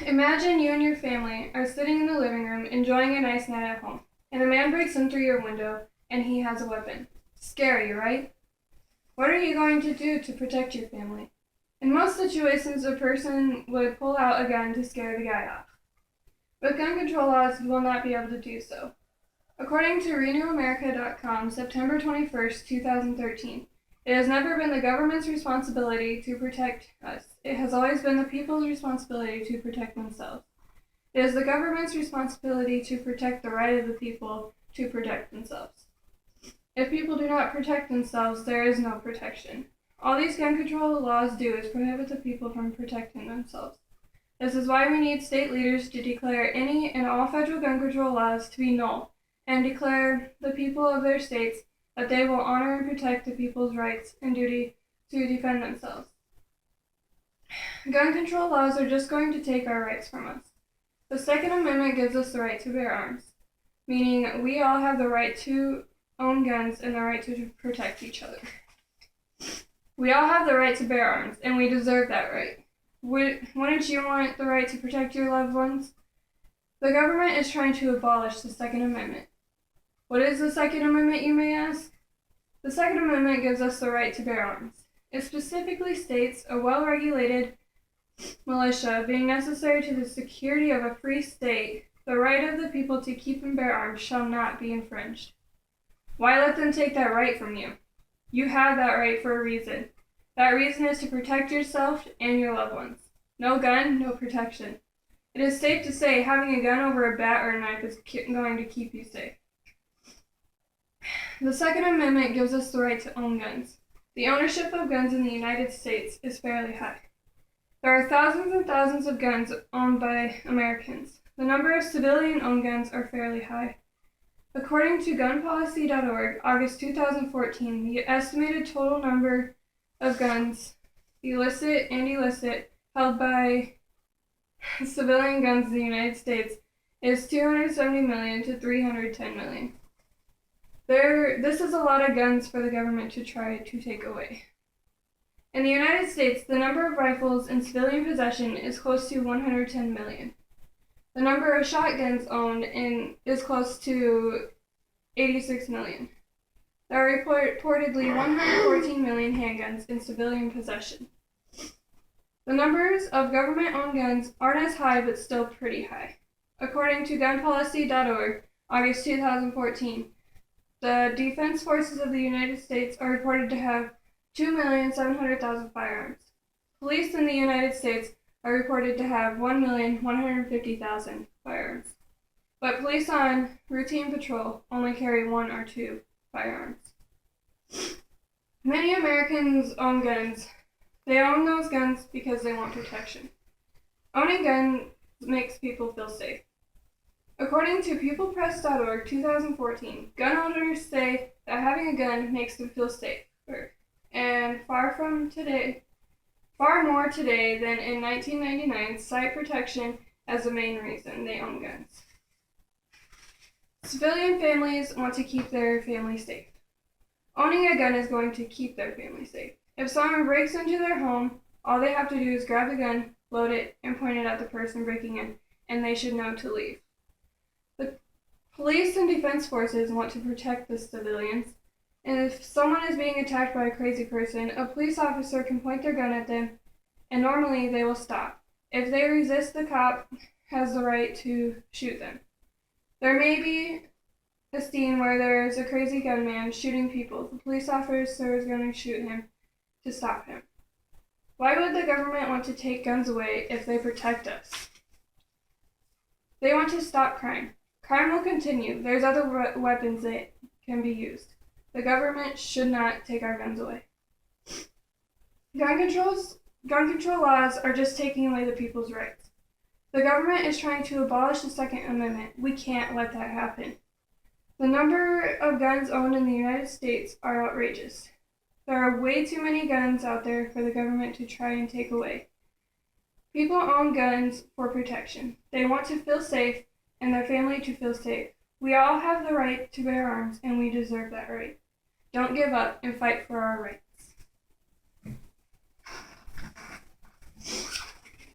Imagine you and your family are sitting in the living room enjoying a nice night at home, and a man breaks in through your window and he has a weapon. Scary, right? What are you going to do to protect your family? In most situations, a person would pull out a gun to scare the guy off. With gun control laws, you will not be able to do so. According to RenewAmerica.com, September 21st, 2013, it has never been the government's responsibility to protect us. It has always been the people's responsibility to protect themselves. It is the government's responsibility to protect the right of the people to protect themselves. If people do not protect themselves, there is no protection. All these gun control laws do is prohibit the people from protecting themselves. This is why we need state leaders to declare any and all federal gun control laws to be null, and declare the people of their states that they will honor and protect the people's rights and duty to defend themselves. Gun control laws are just going to take our rights from us. The Second Amendment gives us the right to bear arms, meaning we all have the right to own guns and the right to protect each other. We all have the right to bear arms, and we deserve that right. Wouldn't you want the right to protect your loved ones? The government is trying to abolish the Second Amendment. What is the Second Amendment, you may ask? The Second Amendment gives us the right to bear arms. It specifically states a well-regulated militia being necessary to the security of a free state, the right of the people to keep and bear arms shall not be infringed. Why let them take that right from you? You have that right for a reason. That reason is to protect yourself and your loved ones. No gun, no protection. It is safe to say having a gun over a bat or a knife is going to keep you safe. The Second Amendment gives us the right to own guns. The ownership of guns in the United States is fairly high. There are thousands and thousands of guns owned by Americans. The number of civilian-owned guns are fairly high. According to gunpolicy.org, August 2014, the estimated total number of guns, illicit and illicit, held by civilian guns in the United States is 270 million to 310 million. This is a lot of guns for the government to try to take away. In the United States, the number of rifles in civilian possession is close to 110 million. The number of shotguns owned is close to 86 million. There are reportedly 114 million handguns in civilian possession. The numbers of government-owned guns aren't as high, but still pretty high. According to gunpolicy.org, August 2014, the Defense Forces of the United States are reported to have 2,700,000 firearms. Police in the United States are reported to have 1,150,000 firearms. But police on routine patrol only carry 1 or 2 firearms. Many Americans own guns. They own those guns because they want protection. Owning guns makes people feel safe. According to peoplepress.org 2014, gun owners say that having a gun makes them feel safer, and far more today than in 1999 cite protection as the main reason they own guns. Civilian families want to keep their family safe. Owning a gun is going to keep their family safe. If someone breaks into their home, all they have to do is grab the gun, load it, and point it at the person breaking in, and they should know to leave. The police and defense forces want to protect the civilians, and if someone is being attacked by a crazy person, a police officer can point their gun at them, and normally they will stop. If they resist, the cop has the right to shoot them. There may be a scene where there is a crazy gunman shooting people. The police officer is going to shoot him to stop him. Why would the government want to take guns away if they protect us? They want to stop crime. Crime will continue. There's other weapons that can be used. The government should not take our guns away. Gun control laws are just taking away the people's rights. The government is trying to abolish the Second Amendment. We can't let that happen. The number of guns owned in the United States are outrageous. There are way too many guns out there for the government to try and take away. People own guns for protection. They want to feel safe and their family to feel safe. We all have the right to bear arms, and we deserve that right. Don't give up and fight for our rights.